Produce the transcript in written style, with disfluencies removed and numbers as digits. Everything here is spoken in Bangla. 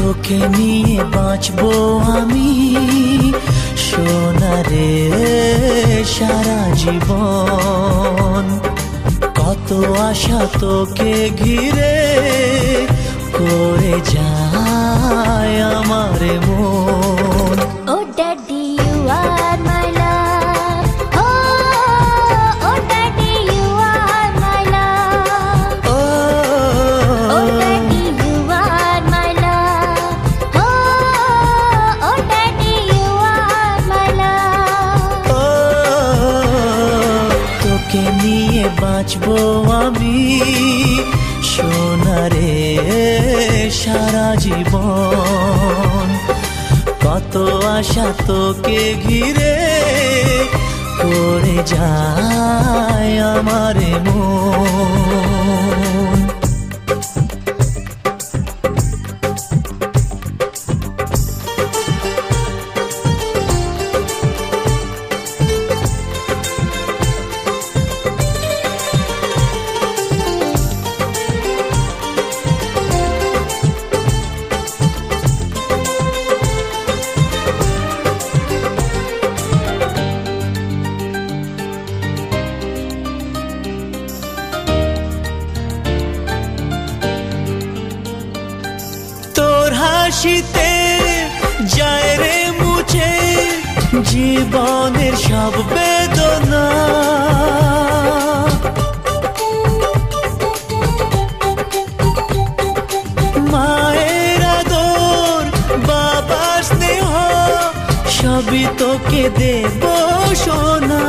তোকে নিয়ে বাঁচবো আমি সোনারে সারা জীবন। কত আশা তোকে ঘিরে করে যায় আমার মন। Oh daddy, you are my love. Oh daddy, you are my love. Oh daddy, you are my love. Oh daddy, you are my love. তোকে নিয়ে বাঁচবো আমি সোনারে সারা জীবন। কত আশা তোকে ঘিরে করে যায় আমার মন। হাসিতে যায় রে মুছে জীবনের সব বেদনা। মায়ের আদর বাবার স্নেহ সবই তোকে দেব সোনা।